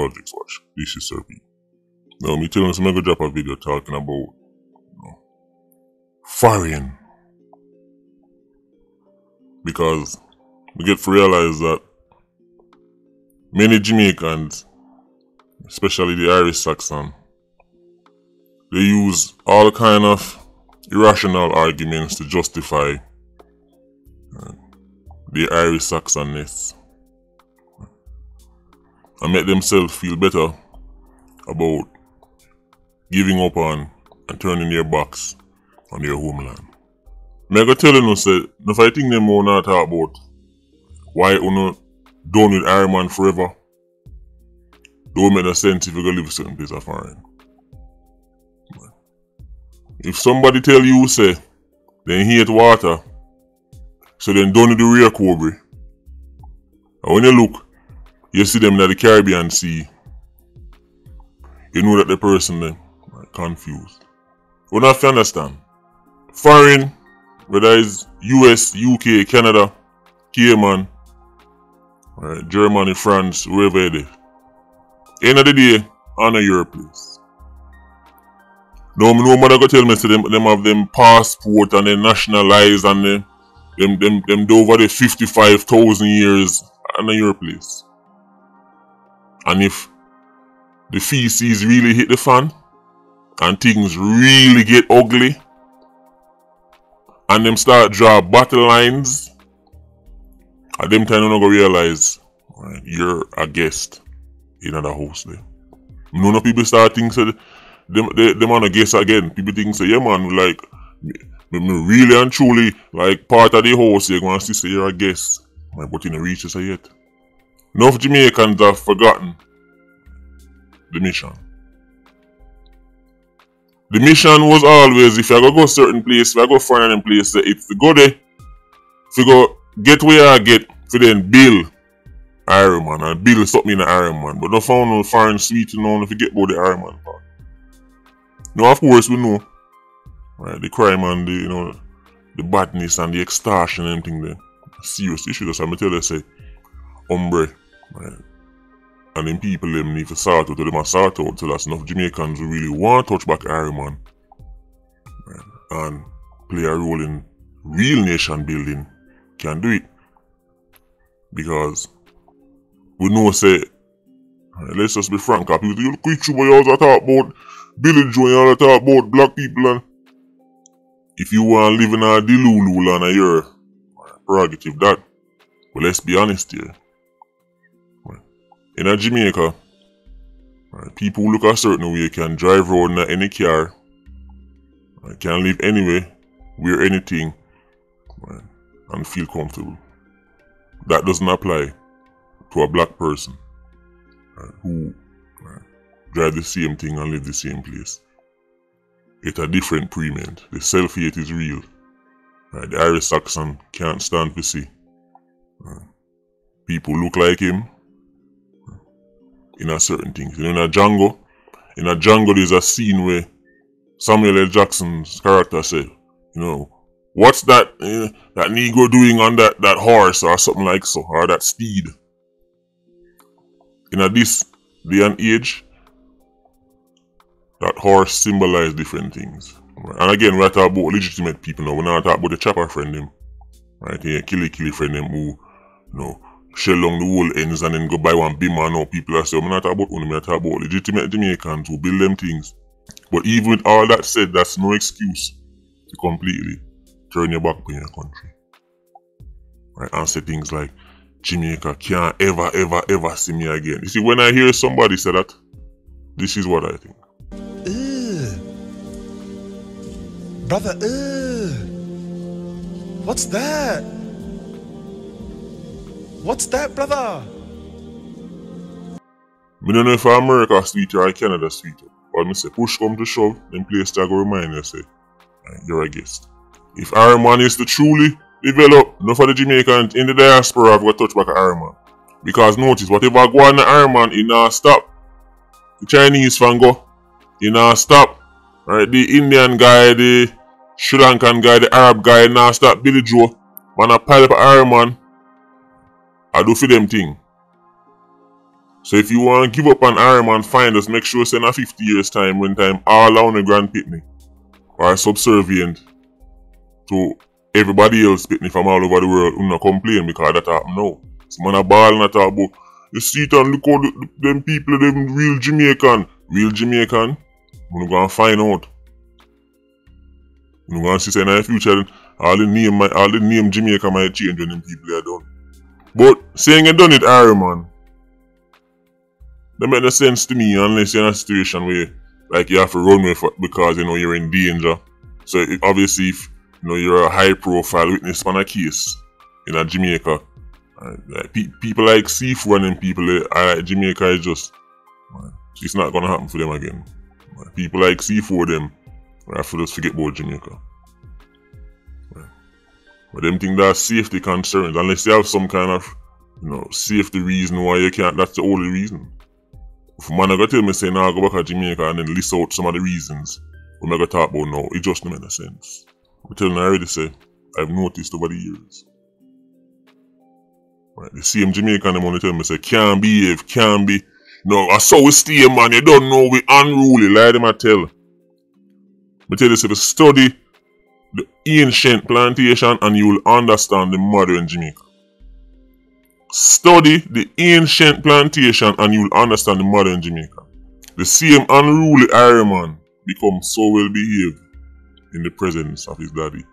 Politricks watch. This is Sir P. Now, me telling us I'm gonna drop a video talking about foreign. Because we get to realize that many Jamaicans, especially the Irish Saxon, they use all kind of irrational arguments to justify the Irish Saxonness and make themselves feel better about giving up on and turning their backs on their homeland. I go tell you, say, if I think them want to talk about why you not done with Ironman forever, don't make no sense if you go live a certain place of foreign. If somebody tell you, say, they hate water, so then don't do the rear cobra. And when you look, you see them in the Caribbean Sea, you know that the person then confused. You don't have to understand. Foreign, whether it's US, UK, Canada, Cayman, Germany, France, wherever it is. End of the day, honor your place. No man go tell me say them have them passport and them nationalized and them do over the 55,000 years honor your place. And if the feces really hit the fan and things really get ugly and them start draw battle lines, at them time you not go realize you're a guest in another house there. None of people start thinking so them on a guest again. People think say, yeah man, like me really and truly like part of the house, you're gonna say you're a guest. But you don't reach us yet. Enough Jamaicans have forgotten the mission. The mission was always, if I go a certain place, if I go find a place, it's to go there, if you go get where I get, for then build Iron Man and build something in the Iron Man. But don't found no foreign sweet, you know, if you get about the Iron Man part. Now, of course, we know, right, the crime and the, you know, the badness and the extortion and everything there. Serious issue. That's why I tell you, say, hombre, right? And then people them need to sort out, them sort out till that's enough Jamaicans who really want to touch back Iron Man, right, and play a role in real nation building can do it. Because we know, say, right, let's just be frank, people think, look at you, but you also talk about Billy Joe, you also talk about black people, and if you want to live in a Delulu land of your prerogative, that, but let's be honest here. In a Jamaica, right, people who look a certain way can drive around in any car, right, can live anywhere, wear anything, right, and feel comfortable. That doesn't apply to a black person, right, who drive the same thing and live the same place. It's a different premium. The self-hate is real. Right, the Irish Saxon can't stand to see people look like him in a certain things. You know, in a Django there's a scene where Samuel L. Jackson's character said, you know, what's that that Negro doing on that horse or something like so, or that steed? In this day and age, that horse symbolizes different things. Right? And again, we're talking about legitimate people now. We're not talking about the chopper friend them. Right? Yeah, killy friend them who, you know, shell along the whole ends and then go buy one bimmer. Now people are saying, I'm not talking about only, I'm talking about legitimate Jamaicans who build them things. But even with all that said, that's no excuse to completely turn your back on your country. Right? And say things like, Jamaica can't ever see me again. You see, when I hear somebody say that, this is what I think. Brother, what's that? What's that, brother? I don't know if America sweeter or Canada sweeter. But I say, push come to shove, then place to go remind you, say, you're a guest. If Iron Man is to truly develop, enough of the Jamaicans in the diaspora have got touch back at Iron Man. Because notice, whatever go on the Iron Man, it not stop. The Chinese fan go, it not stop. Right, the Indian guy, the Sri Lankan guy, the Arab guy, now start Billy Joe. Man, a pile up Iron Man. I do for them thing. So if you want to give up on Iron Man, find us, make sure send a 50 years time when time all on the Grand Pitney are subservient to everybody else Pitney from all over the world who not complain because that happen now. Some man a ball and a talk about you see it and look how them people, them real Jamaican. Real Jamaican, we're gonna find out. We're gonna see in the future all the name Jamaica might change when them people are done. But saying you done it, Iron Man, that make no sense to me unless you're in a situation where like you have to run with it because you know you're in danger. So obviously if you know you're a high profile witness on a case in Jamaica, like, people like Seafood and people like Jamaica is just it's not gonna happen for them again. People like Seafood them have to just forget about Jamaica. But them think that's safety concerns unless you have some kind of safety reason why you can't. That's the only reason. If a man gonna tell me say nah go back to Jamaica and then list out some of the reasons we're gonna talk about now, it just don't make no sense. I'm telling you, I already say I've noticed over the years. Right, the same Jamaican them wanna tell me say can't behave, can't be. No, I saw we stay man, you don't know we unruly, lie them I tell. I tell you this, if you study the ancient plantation and you will understand the modern Jamaica. Study the ancient plantation and you will understand the modern Jamaica. The same unruly Iron Man becomes so well behaved in the presence of his daddy.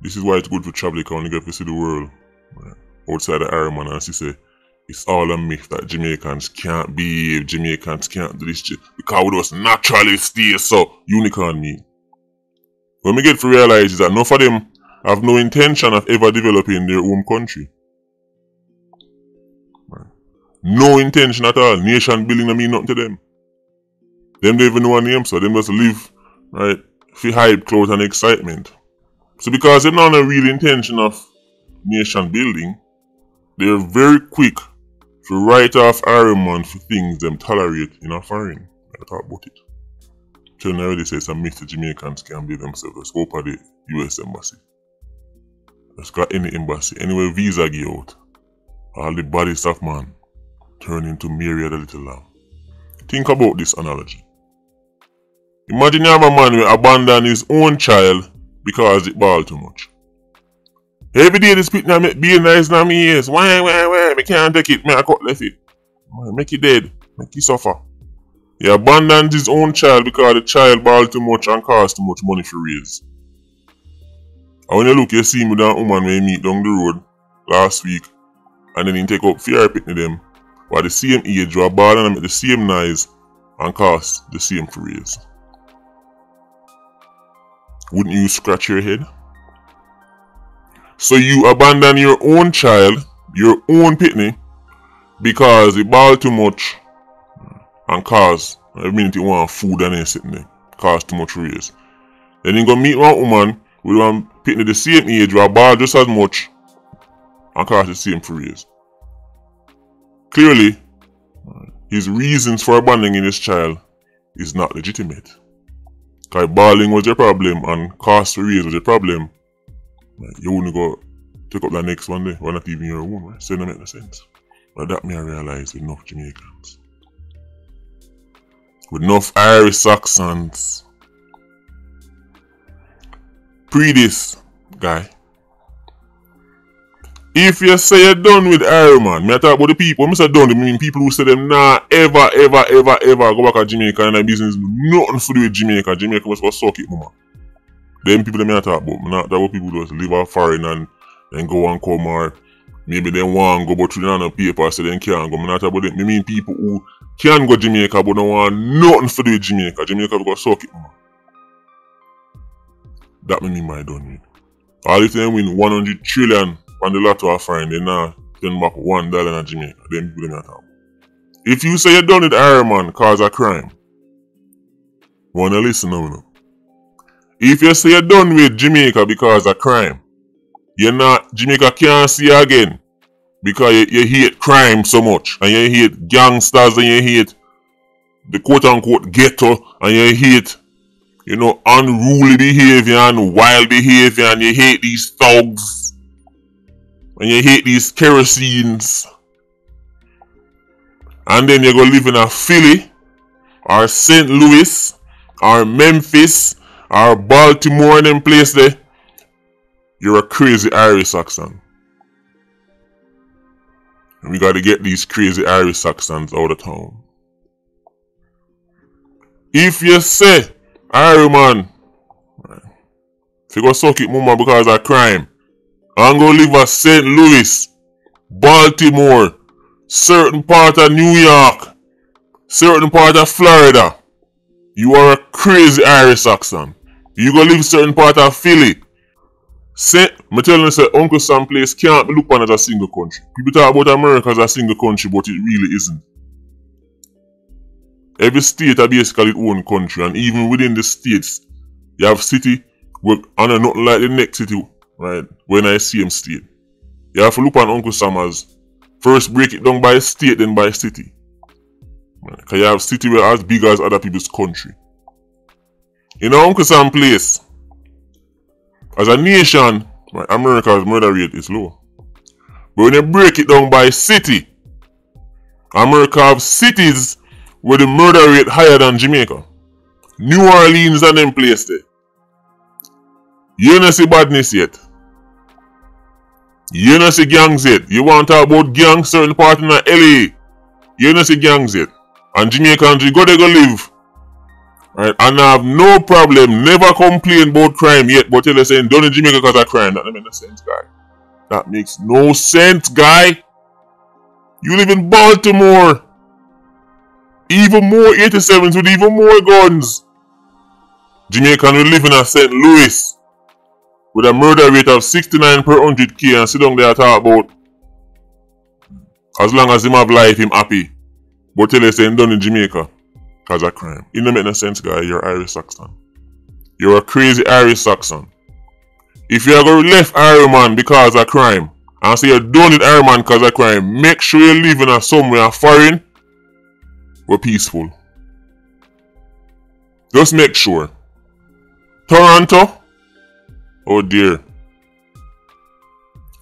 This is why it's good for traveling when you get to see the world outside the Iron Man, and she say it's all a myth that Jamaicans can't behave, Jamaicans can't do this shit because we just naturally stay so unicorn mean. When we get to realize is that none of them have no intention of ever developing their own country. No intention at all. Nation building don't mean nothing to them. Them don't even know a name, so them just live right for hype, clout and excitement. So because they don't have a real intention of nation building, they're very quick to write off Iron Man for things them tolerate in a foreign. I talk about it. Tell me already say it's a myth that Jamaicans can build themselves. Just go to the US embassy. Just got any embassy, anywhere visa give out. All the body stuff man turn into Mary the Little Lamb. Think about this analogy. Imagine you have a man who abandon his own child because it ball too much. Every day this pit now be nice now me ears. Why? Me can't take it, me I cut left it. Make it dead, make it suffer. He abandoned his own child because the child ball too much and cost too much money for raise. And when you look, you see me with that woman when you meet down the road last week, and then he take up fear pitney them, while the same age, you are ball and make the same noise and cost the same for raise. Wouldn't you scratch your head? So you abandon your own child, your own pitney, because it ball too much and cost, every minute you want food and then sitting there, cost too much raise. Then you go meet one woman with one pitney the same age, who ball just as much and cost the same for raise. Clearly, his reasons for abandoning his child is not legitimate. Because balling was your problem and cost for raise was your problem. You wouldn't go take up the next one day, or not even your own, right? So it don't make no sense. But that me I realize with enough Jamaicans. With enough Irish Saxons. Pre this guy. If you say you're done with Iron Man, me I talk about the people. When I say done, I mean people who say them nah ever go back to Jamaica and their business nothing to do with Jamaica. Jamaica must go suck it, mama. Them people that me I talk about. Me not talk about people who just live out foreign and then go and come, or maybe they want to go but through the paper so they can't go. Me not talk about them. Me mean people who can go Jamaica but don't want nothing to do with Jamaica. Jamaica will go suck it, mama. That me mean my done with. All if they win 100 trillion on the lotto are fine, they now turn back $1 in Jamaica. Them people they not talk. If you say you're done with Iron Man cause a crime, wanna listen now. If you say you're done with Jamaica because of crime, you're not, Jamaica can't see you again because you hate crime so much, and you hate gangsters, and you hate the quote-unquote ghetto, and you hate, unruly behavior and wild behavior, and you hate these thugs, and you hate these kerosenes. and then you go live in a Philly, or St. Louis, or Memphis, or Baltimore and them place there, you're a crazy Irish Saxon. And we gotta get these crazy Irish Saxons out of town. If you say, Irish man, if you go suck it mama because of crime, and go live at St. Louis, Baltimore, certain part of New York, certain part of Florida, you are a crazy Irish Saxon. You go live certain part of Philly. Me tell you, say Uncle Sam place can't be looked upon as a single country. People talk about America as a single country, but it really isn't. Every state has basically its own country, and even within the states, you have city where honor nothing like the next city, right? When I see him state. You have to look on Uncle Sam as first break it down by state, then by city. Because you have city where as big as other people's country. In Uncle Sam place, as a nation, right, America's murder rate is low. But when you break it down by city, America have cities where the murder rate higher than Jamaica. New Orleans and them place there. You don't see badness yet. You don't see gangs yet. You want to talk about gangs certain part in LA. You don't see gangs yet. And Jamaicans, you go there go live. Right? And I have no problem, never complain about crime yet, but you're saying done in Jamaica because of crime. That doesn't make sense, guy. That makes no sense, guy. You live in Baltimore. Even more 87s with even more guns. Jamaican will live in a St. Louis with a murder rate of 69 per 100k and sit down there and talk about as long as him have life, him happy. But tell you saying done in Jamaica because of crime. It don't make no sense, guy. You're Irish Saxon. You're a crazy Irish Saxon. If you're going to left Ireland because of crime and say you're done with Ireland because of crime, make sure you live in a somewhere foreign or peaceful. Just make sure. Toronto? Oh dear.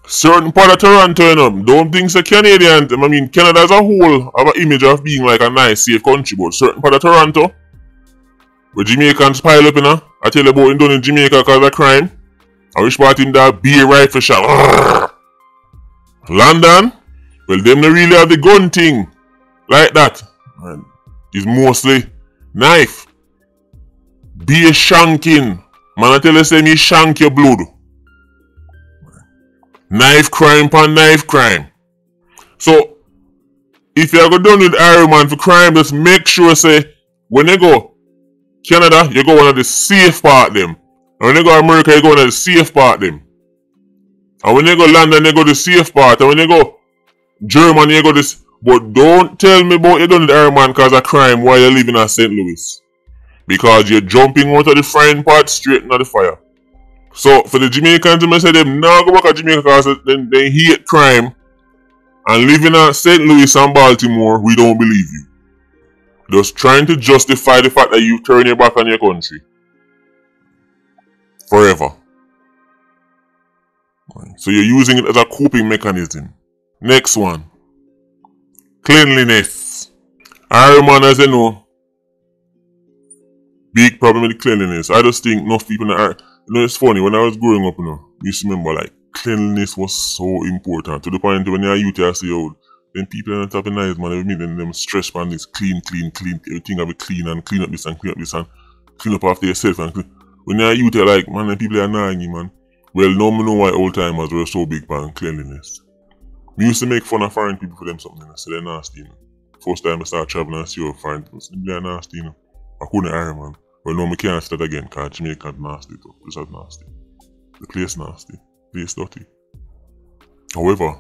Certain part of Toronto, you know, don't think so Canadian. I mean, Canada as a whole have an image of being like a nice, safe country, but certain part of Toronto, where Jamaicans pile up, you know, I tell you about him done in Jamaica because of crime. I wish about him that beer rifle shot. London, well, them don't really have the gun thing like that. And it's mostly knife. Beer shanking. Man, I tell you, say me shank your blood. Knife crime pan knife crime. So, if you go done with Ireland for crime, just make sure, say, when you go Canada, you go one of the safe part them. And when you go America, you go one of the safe part them. And when you go London, you go the safe part. And when you go Germany, you go this. But don't tell me about you done with Ireland because of crime while you're living in St. Louis. Because you're jumping out of the frying pot straight into the fire. So, for the Jamaicans, I say them now go back to Jamaica because they hate crime. And living in St. Louis and Baltimore, we don't believe you. Just trying to justify the fact that you turn your back on your country. Forever. So you're using it as a coping mechanism. Next one. Cleanliness. Ireland, as you know, big problem with cleanliness. I just think enough people in Ireland. You know, it's funny, when I was growing up, you know, I used to remember, like, cleanliness was so important. To the point when you're a youth, you say, oh, then people are not having nice, man, every minute, them stress on this, clean, everything have to clean and clean up this and clean up this and clean up after yourself. And clean. When you're a youth, you're like, man, then people are annoying you, man. Well, now I know why old timers were so big on cleanliness. We used to make fun of foreign people for them something, and say they're nasty, you know. First time I started traveling and see how foreign people, they're nasty, you know. I couldn't hire, man. Well, no, I can't say that again, because Jamaica nasty too. This is nasty. The place nasty. The place dirty. However,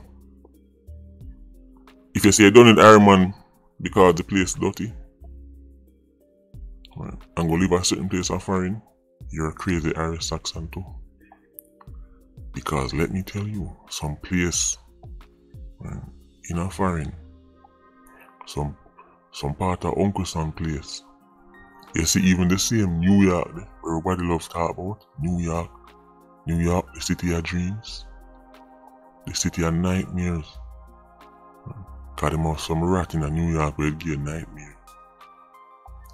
if you say you done in Ireland because the place dirty, right, and go live a certain place of foreign, you're a crazy Irish Saxon too. Because let me tell you, some place, right, in a foreign, some part of Uncle Sam place, you see even the same New York, everybody loves to talk about. New York, the city of dreams, the city of nightmares. Cause them have some rat in New York where it give nightmare.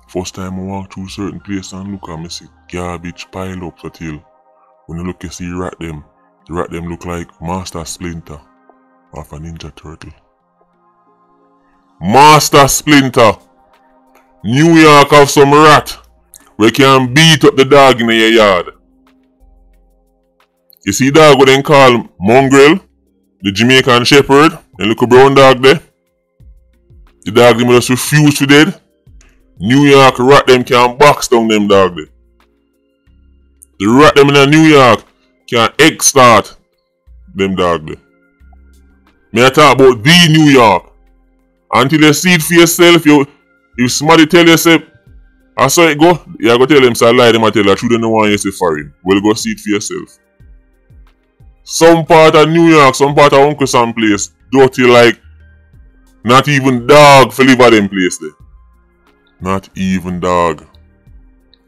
First time I walk through certain place and look at me see garbage pile up so till when you look you see the rat them look like Master Splinter of a Ninja Turtle. Master Splinter! New York have some rat where can beat up the dog in your yard. You see dog what they call mongrel, the Jamaican shepherd, the little brown dog there? The dog them just refuse to dead. New York rat them can box down them dog there. The rat them in New York can extort them dog there. Me I talk about the New York. Until you see it for yourself, if somebody tell you say, I saw it go, you go tell them say lie, them I tell you true, they don't want you to say foreign. Well go see it for yourself. Some part of New York, some part of Uncle Sam place, dirty like not even dog for live at them place there. Not even dog.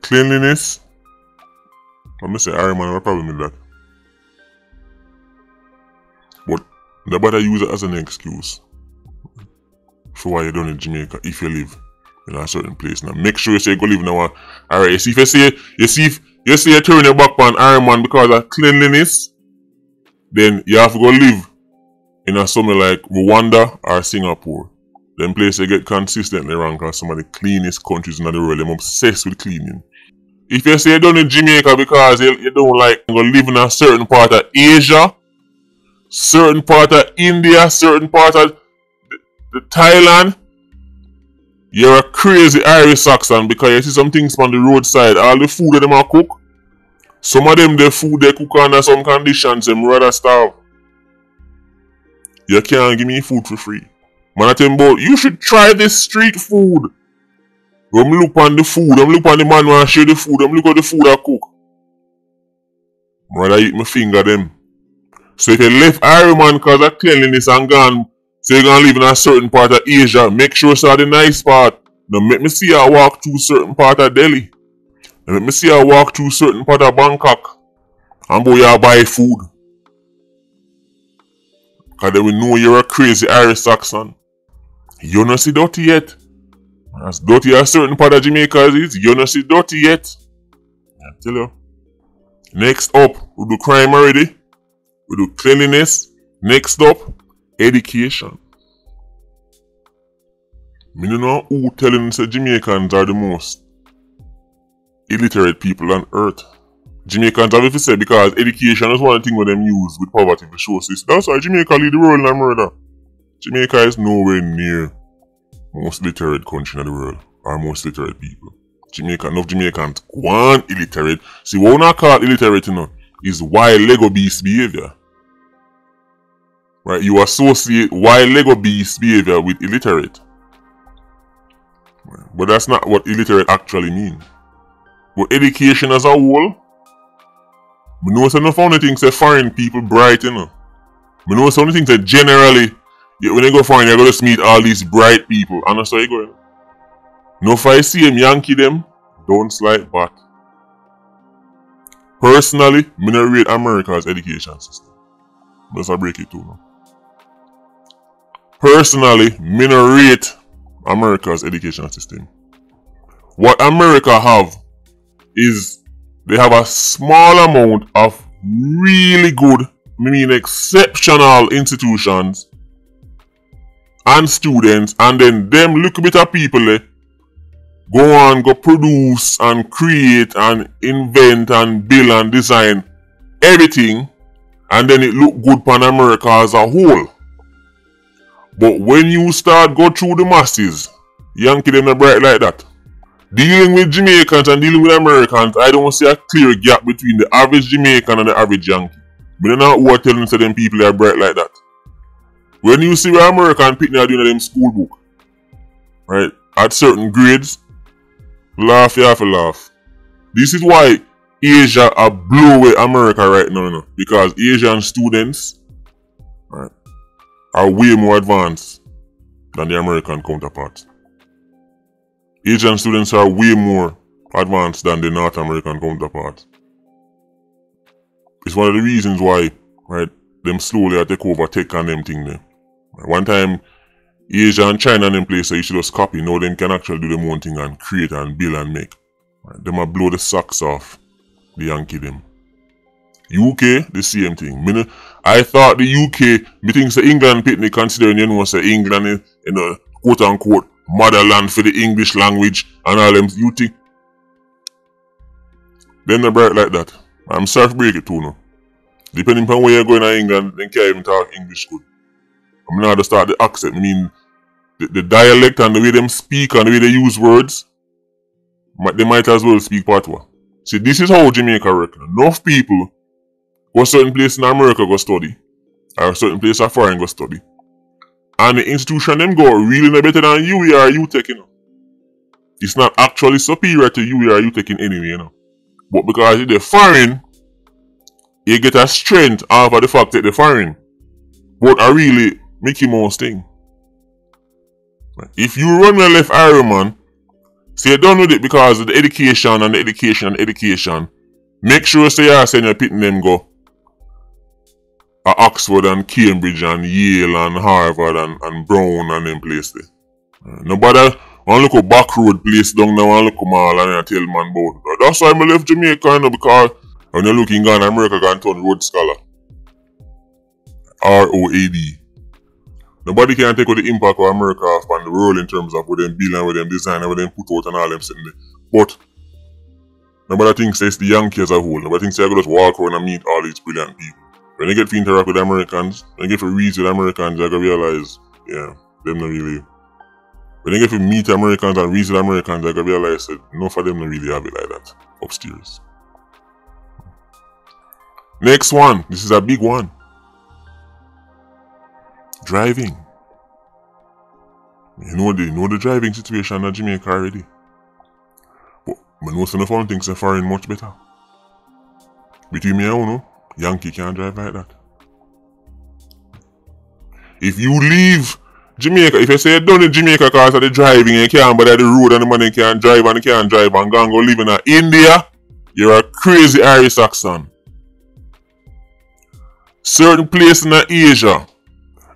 Cleanliness. I'm gonna say Iron Man have a problem with that. But nobody use it as an excuse for why you done in Jamaica if you live in a certain place. Now make sure you say you go live in one. Alright, you see if you turn your back on Iron Man because of cleanliness, then you have to go live in a somewhere like Rwanda or Singapore. Them places you get consistently ranked as some of the cleanest countries in the world. I'm obsessed with cleaning. If you say you done in Jamaica because you don't like to live in a certain part of Asia, certain part of India, certain part of the Thailand, you're a crazy Irish Saxon because you see some things on the roadside, all the food that them are cook. Some of them the food they cook under some conditions, them rather starve. You can't give me food for free. Man I tell them about, you should try this street food. When I look on the food, I'm look on the man who share the food, I'm look at the food I cook. Rather eat my finger them. So if you left Iron Man because of cleanliness and gone, so you're gonna live in a certain part of Asia, make sure it's the nice part. Now make me see I walk through certain part of Delhi. Now make me see I walk through certain part of Bangkok. And boy you buy food. Cause they will know you're a crazy Irish Saxon. You don't see dirty yet. As dirty as certain part of Jamaica is, you don't see dirty yet. I tell you. Next up, we do crime already. We do cleanliness. Next up, education. I don't know who telling us that Jamaicans are the most illiterate people on earth. Jamaicans obviously say because education is one thing where them use with poverty to show system. That's why Jamaica lead the world in murder. Jamaica is nowhere near most literate country in the world, or most literate people. Enough Jamaicans go on illiterate. See, what we not call illiterate, is wild Lego beast behavior. Right? You associate wild Lego beast behavior with illiterate. Right? But that's not what illiterate actually means. But education as a whole, I know some funny things that foreign people bright, I know some things that generally, when you go foreign, you're going to meet all these bright people. And that's how you go. No, if I see them Yankee them, don't slide back. Personally, I don't rate America's education system. Let's break it too now. Personally, I don't rate America's education system. What America have is they have a small amount of really good, exceptional institutions and students, and then them little bit of people go produce and create and invent and build and design everything, and then it look good for America as a whole. But when you start go through the masses, Yankee them not bright like that. Dealing with Jamaicans and dealing with Americans, I don't see a clear gap between the average Jamaican and the average Yankee. But they're not who are telling them people are bright like that. When you see where American people are doing them school book, right, at certain grades, laugh, you have to laugh. This is why Asia are blow away America right now, because Asian students, right, are way more advanced than the American counterparts. Asian students are way more advanced than the North American counterparts. It's one of the reasons why, right, them slowly take over tech and them thing there. One time, Asia and China and them places, you should just copy. Now them can actually do them own thing and create and build and make. Right? Them a blow the socks off the Yankee them. UK, the same thing. I thought the UK, me think say England pitney considering you know say England is, you know, quote unquote motherland for the English language and all them. You think them not bright like that. I'm sorry to break it too now. Depending upon where you're going to England, they can't even talk English good. I'm not to start the accent. I mean the dialect and the way them speak and the way they use words, they might as well speak patois. See, this is how Jamaica reckon. Enough people go certain place in America go study, or a certain place of foreign go study, and the institution them go really no better than UE or UTech, you know. It's not actually superior to UE or UTech in any way, you know. But because they're foreign, you get a strength out of the fact that they're foreign. But a really Mickey Mouse thing. If you run your left arrow, man, say you're done with it because of the education and the education and the education, make sure say you're saying you're pitting them go Oxford and Cambridge and Yale and Harvard and Brown and them places. Nobody want to look a back road place down there, want to look a mall and tell man about it. That's why I left Jamaica, you know, because when you're looking in America, can turn road scholar. ROAD. Nobody can take out the impact of America on the world in terms of what them build and what them design and what them put out and all them sitting there. But nobody thinks it's the Yankees as a whole. Nobody thinks they're going to just walk around and meet all these brilliant people. When they get to interact with Americans, when they get to read with Americans, they're going to realize, yeah, them not really. When they get to meet Americans and read with Americans, they're going to realize that enough of them not really have it like that upstairs. Next one. This is a big one. Driving. You know the driving situation in Jamaica already. But I know some of them things are foreign much better. Between me and you know, Yankee can't drive like that. If you leave Jamaica, if you say you're done in Jamaica because of the driving and you can't bother the road and the money can't drive and go live in India, you're a crazy Irish Saxon. Certain place in Asia,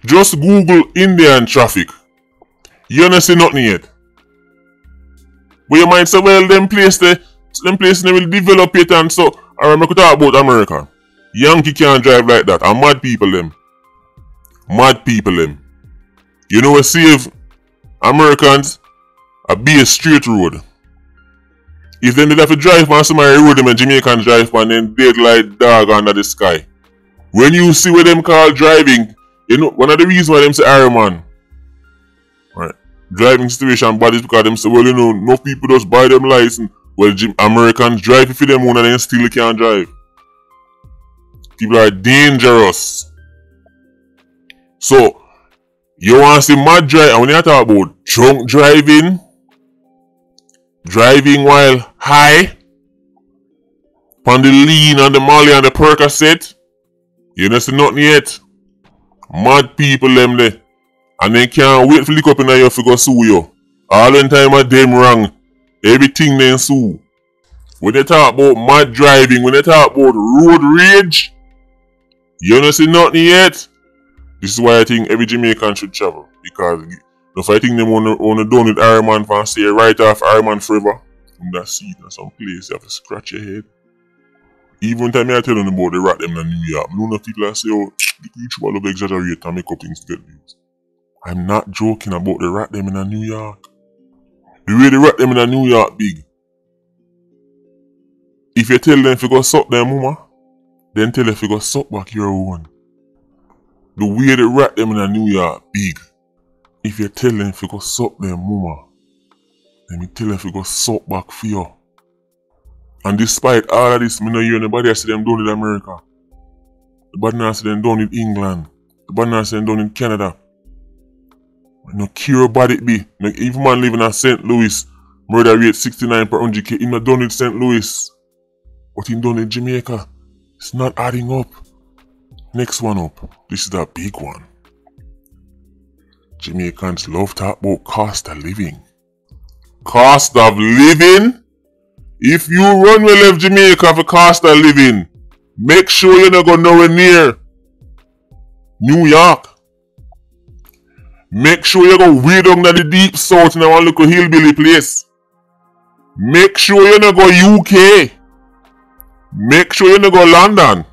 just Google Indian traffic. You don't see nothing yet. But you might say, well, them place they will develop it and so. Alright, I could talk about America. Yankee can't drive like that. And mad people them. Mad people them. You know what save Americans? A be a straight road. If they have to drive on somebody road them and Jamaicans drive on then dead like dog under the sky. When you see what them call driving, you know, one of the reasons why them say Iron Man, right? Driving situation bad is because them say, well, you know, no people just buy them license. Well, Americans drive if them own and then still can't drive. People are dangerous. So, you want to see mad drive, and when you talk about drunk driving while high, on the lean and the molly and the Percocet, you don't see nothing yet. Mad people them there. And they can't wait for lick up in your to go sue you. All the time of them wrong. Everything they sue. When they talk about mad driving, when they talk about road rage, you don't see nothing yet. This is why I think every Jamaican should travel. Because if I think they want to done with Iron Man fan, stay right off Iron Man forever. From that seat in some place, you have to scratch your head. Even time I tell them about the rat them in New York, no people are say, oh, you should love exaggerate and make up things to get views. I'm not joking about the rat them in New York. The way the rat them in New York big. If you tell them if you go suck their mama, then tell them if you go suck back your own. The way the rat them in New York big. If you tell them if you go suck their mama, then you tell them if you go suck back for you. And despite all of this, I don't hear nobody see them done in America. Nobody not see them done in England. Nobody not see them done in Canada. I don't care about it be. Like even man living in St. Louis, murder rate 69 per 100k, he not done in St. Louis. But he done in Jamaica. It's not adding up. Next one up. This is a big one. Jamaicans love to talk about cost of living. Cost of living? If you run well left Jamaica for cost of living, make sure you're not going nowhere near New York. Make sure you go way down to the deep south in our little hillbilly place. Make sure you no go UK. Make sure you no go London.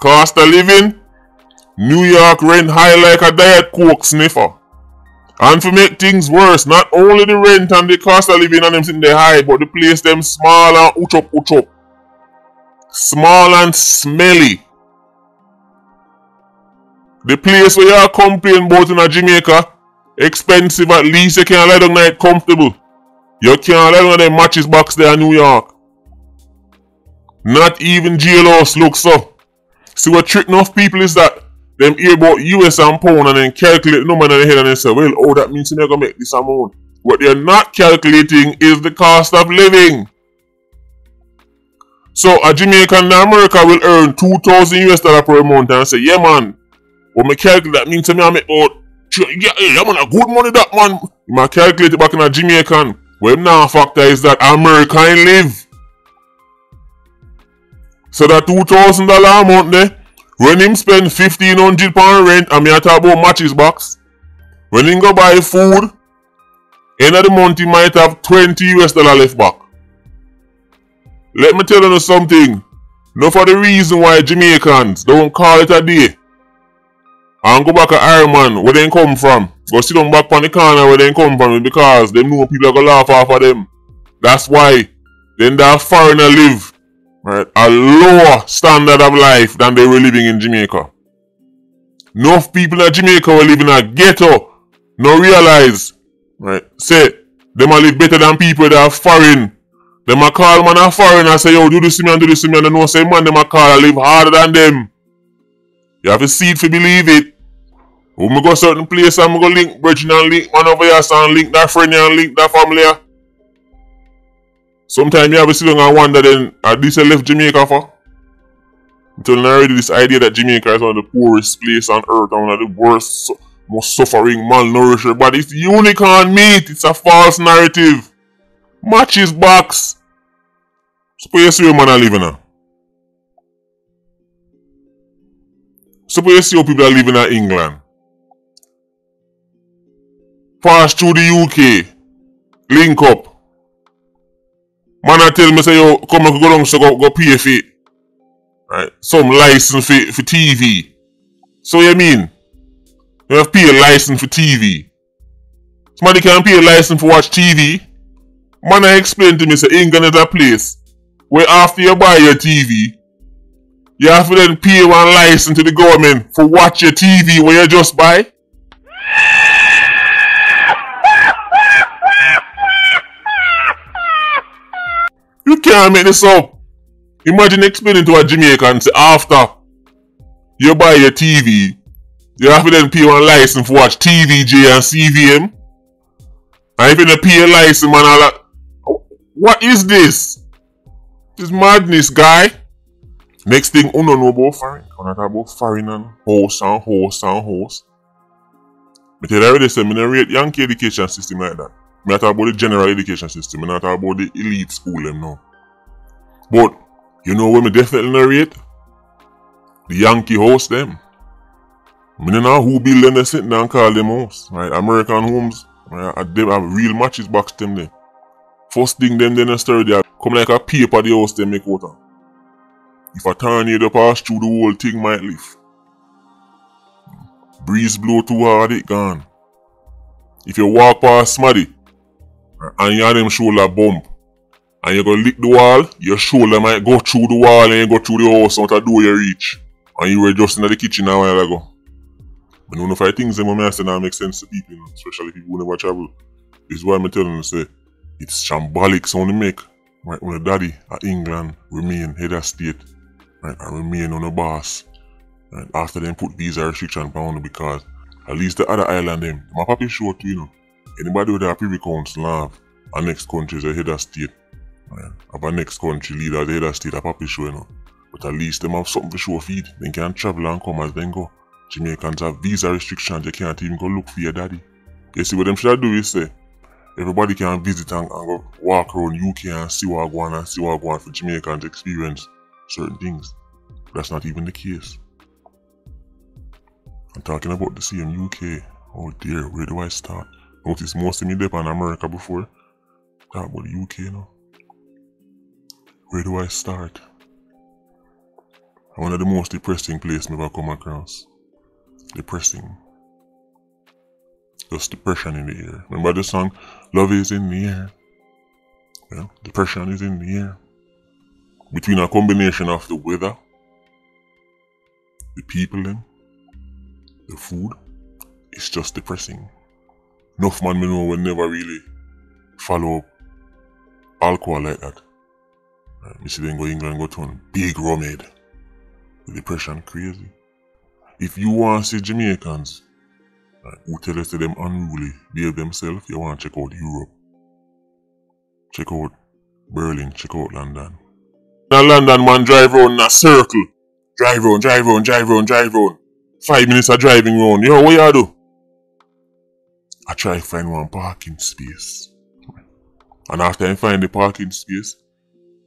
Cost of living, New York rent high like a Diet Coke sniffer. And to make things worse, not only the rent and the cost of living and them sitting there high, but the place them small and uch up. Small and smelly. The place where you are complaining about in Jamaica, expensive, at least you can't lie down night comfortable. You can't lie down them matches box there in New York. Not even jailhouse looks so. See what trick enough people is that them hear about US and pound and then calculate the number in their head and then say, well, oh, that means you're going to make this amount. What they're not calculating is the cost of living. So a Jamaican in America will earn $2,000 per month and say, yeah man, when I calculate that means I make about, yeah man, a good money that man. You might calculate it back in a Jamaican. Well now factor is that American live. So that $2,000 a month there, when him spend $1,500 per rent, and me talk about matches box. When him go buy food, end of the month he might have $20 left back. Let me tell you something. No for the reason why Jamaicans don't call it a day and go back to Ireland where they come from. Go sit down back on the corner where they come from because they know people are going to laugh off of them. That's why then that foreigner live right, a lower standard of life than they were living in Jamaica. Enough people in Jamaica were living in a ghetto. No realize, right, say, them a live better than people that are foreign. Them a call man a foreign and say, yo, do this to me and do this to me. And they know say, man, them a call and live harder than them. You have to see it to believe it. When we go certain place and we go link bridge and link man over here and link that friend and link that family. Sometimes you have to sit down and wonder then, this I left Jamaica for? I'm telling you already this idea that Jamaica is one of the poorest places on earth and one of the worst, most suffering, malnourished, but it's unicorn meat. It's a false narrative. Matches box. Suppose you see where man are living now. Suppose you see how people are living in England. Pass through the UK. Link up. Man I tell me say yo come and go down so go pay for it. Right? Some license for TV. So you mean? You have to pay a license for TV. Somebody can pay a license for watch TV. Man I explain to me say England is a place where after you buy your TV, you have to then pay one license to the government for watch your TV where you just buy. You can't make this up. Imagine explaining to a Jamaican say after you buy your TV, you have to then pay one license for watch TVJ and CVM. And if you don't pay a license, man, all that. What is this? This madness, guy. Next thing, you don't know about foreign. When I talk about foreign and host. I tell you already, I don't rate Yankee education system like that. I talk about the general education system. I talk about the elite school them now. But, you know where I definitely narrate? The Yankee host them. I don't know who build them, they sit down and call them house. Right? American homes, right? They have real matches box them there. First thing them then start there, come like a paper the house they make out of. If a tornado pass through the whole thing might lift. Breeze blow too hard, it gone. If you walk past somebody, and you have them shoulder bump, and you go lick the wall, your shoulder might go through the wall and you go through the house out a door you reach. And you were just in the kitchen a while ago. I don't know if I think them I say now make sense to people, you know, especially people who never travel. This is why I'm telling them, say, it's shambolic sound to make. Right, when the daddy at England remain head of state, right, and remain on the boss. Right, after them put visa restriction on because at least the other island them, my papi show too, you know. Anybody with a privy council have a next country is a head of state. Right? Have a next country leader as a head of state, a papi show, you know. But at least them have something to show feed. They can travel and come as they go. Jamaicans have visa restrictions, you can't even go look for your daddy. You see what them should do is say, everybody can visit and go walk around UK and see what going and see what going for Jamaicans experience certain things. That's not even the case. I'm talking about the same UK. Oh dear, where do I start? Notice most of me dip on America before. Talk about the UK now. Where do I start? One of the most depressing places I've ever come across. Depressing. Just depression in the air. Remember the song, Love is in the air? Well, depression is in the air. Between a combination of the weather, the people them, the food, it's just depressing. Enough man me know will never really follow up alcohol like that. Me see them go England go turn big rumhead. The depression crazy. If you want to see Jamaicans who tell us that them unruly, behave themselves, you want to check out Europe. Check out Berlin, check out London. Now London man drive around in a circle. Drive round. 5 minutes of driving round. Yo, what you do? I try to find one parking space. And after I find the parking space,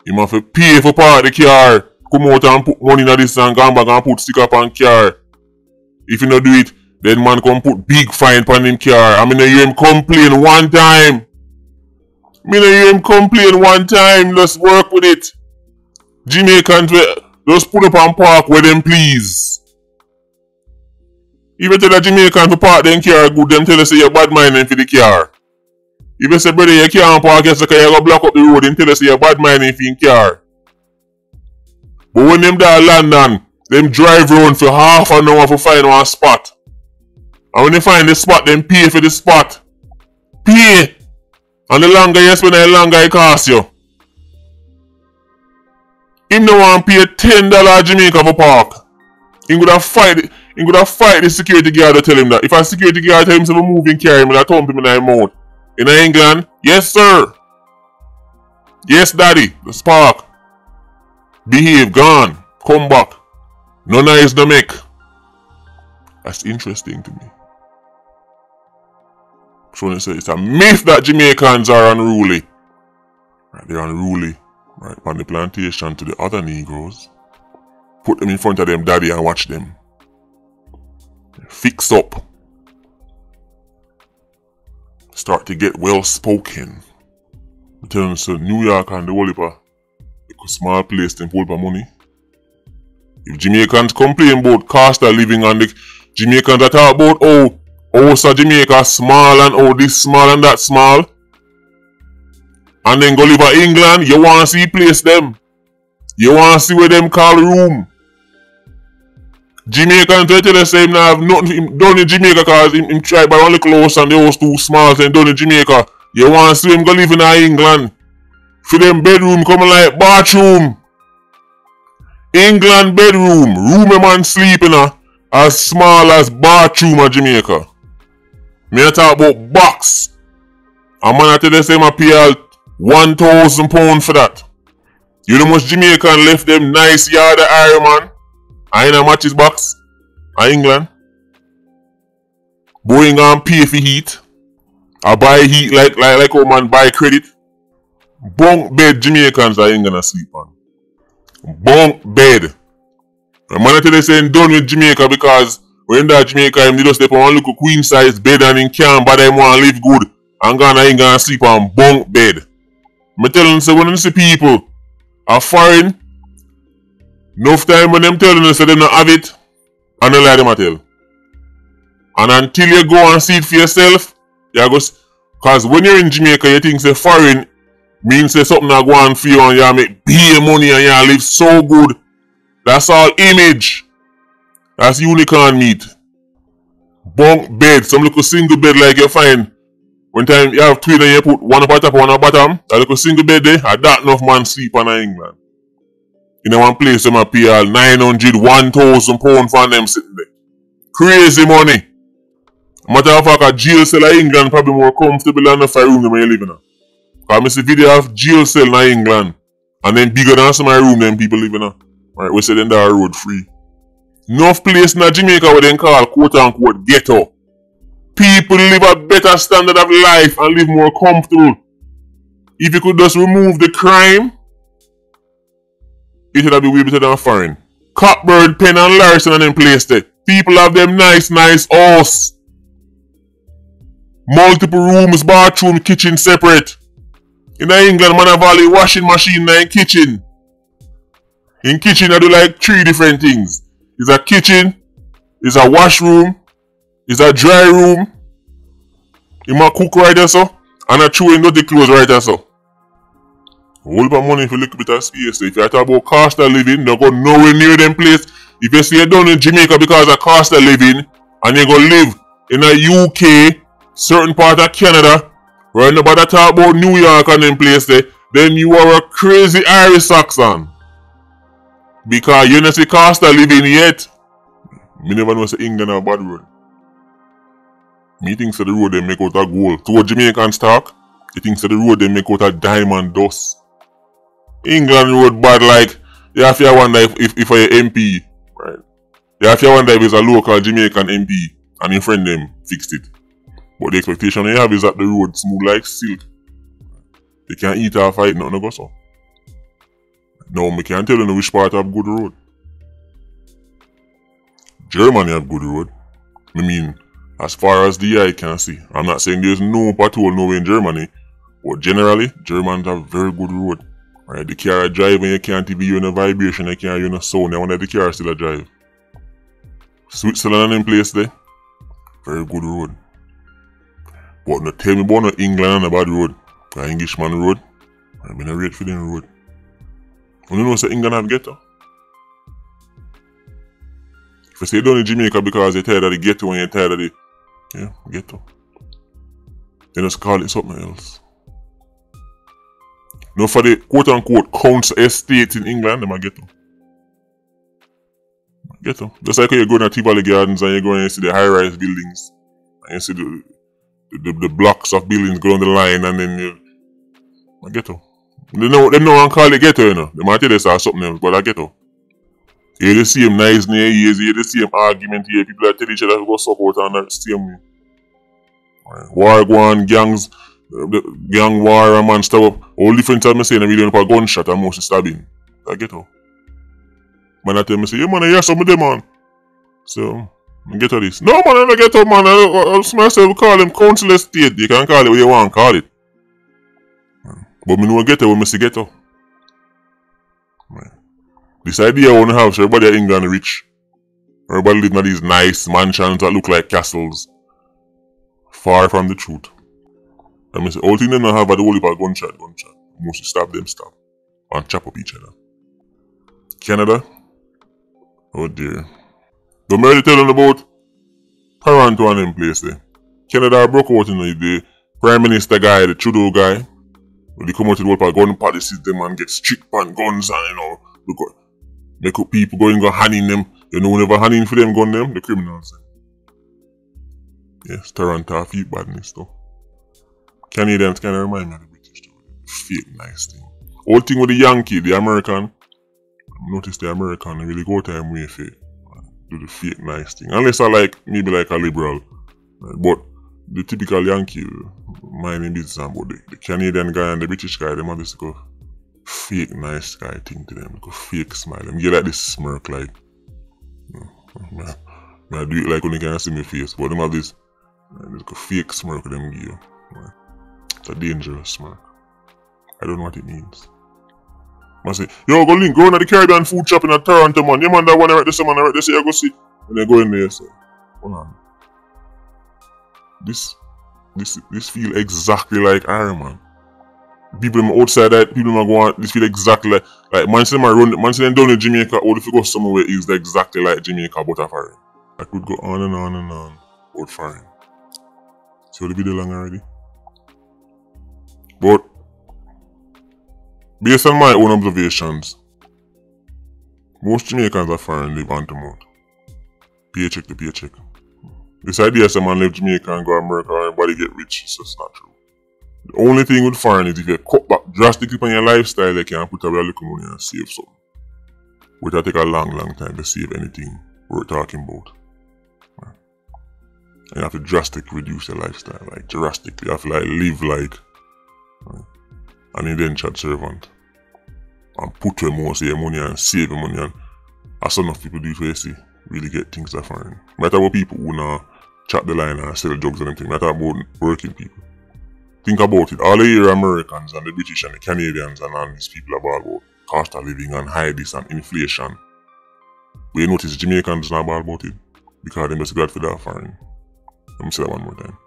you have to pay for park the car. Come out and put money in this and go back and put sticker on car. If you don't do it, then man come put big fine on him car. I mean, I hear him complain one time. Just work with it. Jamaicans just put up and park where them please. If you tell a Jamaican to park them car good, them tell us say you're bad minding for the car. If you say brother you can't park your car, you go block up the road and tell us you're bad minding for your car. But when them there London, them drive round for half an hour to find one spot. And when they find the spot, them pay for the spot. Pay! And the longer you spend, the longer it costs you. Him no want pay $10 Jamaica for park. He could have fight the security guard to tell him that. If a security guard tell him to move and carry him, I'll thump him in the mouth. In England, yes sir. Yes daddy, let's park. Behave, gone. Come back. No nice no make. That's interesting to me. So it's a myth that Jamaicans are unruly. Right, they're unruly. Right, on the plantation to the other Negroes. Put them in front of them daddy and watch them. Fix up. Start to get well spoken. I'm telling you, so New York and the whole heap of a small place them hold for money. If Jamaicans complain about cost of living and the Jamaicans that talk about so Jamaica small and this small and that small. And then go live in England, you want to see place them. You want to see where them call room. Jamaicans tell us him have nothing done in Jamaica because him try by one little house and the house too small and done in Jamaica. You want to see him go live in England. For them bedroom coming like bathroom. England bedroom. Room a man sleep in as small as bathroom in Jamaica. Me a talk about box. A man I tell us him a pay £1,000 for that. You know much Jamaican left them nice yard of iron man. I in a matches box. In England. Going and pay for heat. I buy heat like how man buy credit. Bunk bed Jamaicans are ain't gonna sleep on. Bunk bed. A man I tell you saying done with Jamaica because when that Jamaica him just step on one little queen size bed and him can't but him want to live good. And gonna ain't gonna sleep on bunk bed. Me tell them say when you see people are foreign, enough time when them telling you say them not have it, and they lie them a tell. And until you go and see it for yourself, you go cause when you're in Jamaica you think say foreign means say something that go on for you and you make big money and you live so good. That's all image. That's unicorn meat. Bunk bed, some little single bed like you find. One time you have twin and you put one up at top, one up bottom. That little single bed there, that enough man sleep in England. In one place them a pay all 900, 1,000 pounds for them sitting there. Crazy money. Matter of fact, a jail cell in England probably more comfortable than the room than you live in. Because I see video of jail cell in England. And then bigger than some of my room than people live in. Right, we say then they are road free. Enough place in Jamaica where they call quote unquote ghetto. People live a better standard of life and live more comfortable. If you could just remove the crime, it would be way better than foreign. Cockburn, Penn and Larson and them place there. People have them nice house. Multiple rooms, bathroom, kitchen separate. In England, man have all the washing machine in kitchen. In kitchen, I do like 3 different things. It's a kitchen, it's a washroom, it's a dry room. You might cook right there, so, and I throw in dirty clothes right there, so. Whole lot of money for a little bit of space. So if you talk about cost of living, don't go nowhere near them place. If you say you're down in Jamaica because of cost of living, and you go live in a UK, certain part of Canada, where nobody talk about New York and them place there, then you are a crazy Irish Saxon. Because you don't see cost of living yet. Me never know say England have a bad road. Me think the road they make out of gold. To what Jamaicans talk, he thinks the road they make out of diamond dust. England road bad like, you have to wonder if you're an MP, right? You have to wonder if it's a local Jamaican MP and your friend them fixed it. But the expectation you have is that the road smooth like silk. They can't eat or fight, nothing go so. Now, I can't tell you which part have good road. Germany have good road. I mean, as far as the eye can see. I'm not saying there's no patrol nowhere in Germany, but generally, Germans have very good road. Right, the car drive and you can't even hear no vibration, you can't hear no sound, you wonder the car still a drive. Switzerland in place there, very good road. But no tell me about no England and a bad road. The Englishman road, I'm in a rate for them road. You know say England have ghetto? If you say down in Jamaica because you're tired of the ghetto and you're tired of the ghetto, then just call it something else. No, for the quote-unquote council estate in England, they might ghetto. Ghetto. Just like when you go to Tivoli Gardens and you go and you see the high-rise buildings. And you see the blocks of buildings go down the line and then you... Ghetto. They know one call it ghetto, you know. They might tell you something else, but I ghetto. You hear the same nice near years, you hear the same argument here. People that tell each other to go support and that same way. War go on, gangs... The gang war and man stuff. All different time I say in a video for a gunshot and mostly stabbing. I get out. Man I tell me say, yeah man, I hear some of them man. So I get out this. No man, I don't get out man. I myself call them council estate. You can call it what you want, call it. But me know get out when I see get out. This idea I wanna have so everybody in England rich. Everybody live in these nice mansions that look like castles. Far from the truth. I say, all thing them not have are the whole heap of gunshot. Mostly stab, and chop up each other. Canada? Oh dear. Don't really tell them about Toronto and them place there. Canada broke out in the Prime Minister guy, the Trudeau guy. When they come out with the whole heap of gun policies, them and get strict on guns and you know, make up people going go handing them. You know, whenever handing for them gun them, the criminals. Yes, Toronto feel badness though. Canadians kind of remind me of the British too. Fake nice thing. Whole thing with the Yankee, the American. Notice the American really go time way for do the fake nice thing. Unless I like maybe like a liberal. But the typical Yankee minding business about the Canadian guy and the British guy, them have this go fake nice guy thing to them. Go fake smile. Them get like this smirk like I do it like when you can't see my face. But them have this go fake smirk them give you. It's a dangerous smirk. I don't know what it means. I say, yo, go link, go on to the Caribbean food shop in Toronto, man. You man that one right this, man right this, you go see. And then go in there, so. Hold on. This feel exactly like Iron Man. People outside that, people go on, this feel exactly like man say man say them down in Jamaica, or if you go somewhere is exactly like Jamaica but a foreign. I could go on and on and on about foreign. So the video long already. But based on my own observations, most Jamaicans are foreign live hand to mouth. Paycheck to paycheck. This idea that man live Jamaica and go America and everybody get rich, it's just not true. The only thing with foreign is if you cut back drastically on your lifestyle, they can put away a little money and save something. Which will take a long time to save anything worth talking about. And you have to drastically reduce your lifestyle, like drastically. You have to like live like an indentured servant. And put your money and save your money and as enough people do it for you see. really get things that foreign. Matter about people who now chat the line and sell drugs and everything. Matter about working people. Think about it. All the here Americans and the British and the Canadians and all these people about cost of living and high this and inflation. But you notice Jamaicans not bad about it because they just glad for that foreign. Let me say that one more time.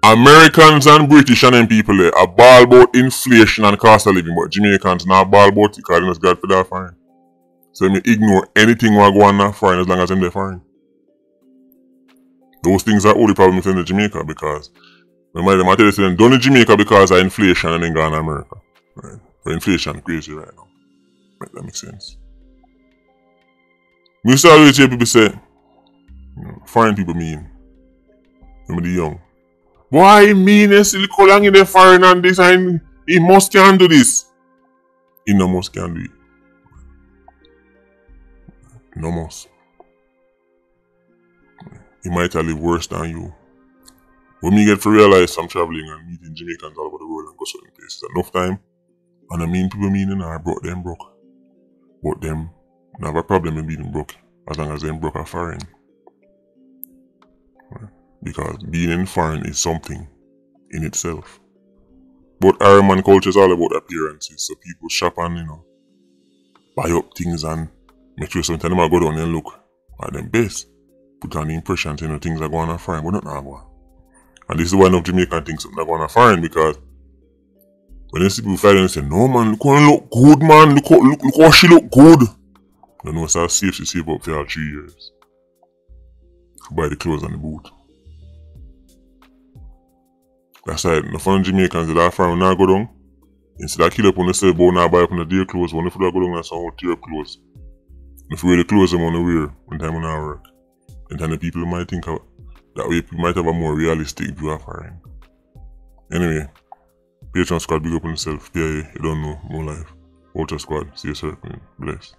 Americans and British and them people there are ball about inflation and cost of living, but Jamaicans not ball about it because they just glad for that foreign. So me ignore anything what go on that foreign as long as them there foreign. Those things are only problems in the Jamaica because remember them I tell you them done in Jamaica because of inflation and then gone to America. Right? But inflation crazy right now. Right, that makes sense. Me used to always hear people say, foreign people mean. Remember the young. Why mean you see how long in the foreign and this and he must can do this. He no must can do it. No must. He might have live worse than you. When me get to realize I'm traveling and meeting Jamaicans all over the world and go certain places enough time, and I mean people meaning I brought them broke. But them not have a problem in being broke as long as them broke are foreign. Right? Because being in foreign is something in itself. But Araman culture is all about appearances, so people shop and buy up things and make sure sometimes them go down and look at them best. Put on the impression things are going on foreign, but not going. And this is why enough Jamaican think something are going on foreign because when they see people fly and say, no man, look how she look good, man, look how she look good. They know it's safe to save up for 3 years. To buy the clothes and the boot. That's why the fun Jamaicans that are foreign now go down. Instead of kill up on the surfboard now buy up on the dear clothes, when if you go down and some tear clothes. If you wear the clothes them on the wear when time on our work. And then the people might think of that way people might have a more realistic view of foreign. Anyway, Patreon squad big up on yourself. PIA, you don't know, more life. Ultra squad, see you circling. Bless.